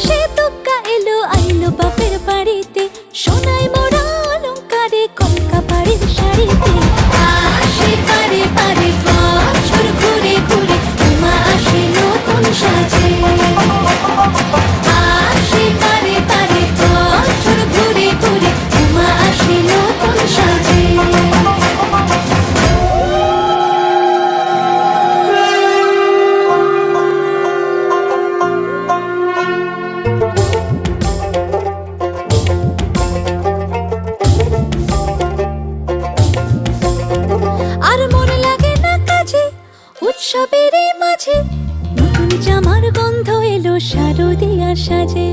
আকাশে তুক্কা এলো আইলো বাপের বাড়িতে, সোনায় মোড়া অলংকারে কলকা বাড়ির শাড়িতে। আসে পারে পারে বছর ঘুরে ঘুরে, উমা আসে নতুন সাজে। আসে পারে পারে বছর ঘুরে ঘুরে, উমা আসে নতুন সাজে। আর মনে লাগে না কাজে, উৎসবের মাঝে নতুন জামার গন্ধ এলো শারদিয়ার সাজে।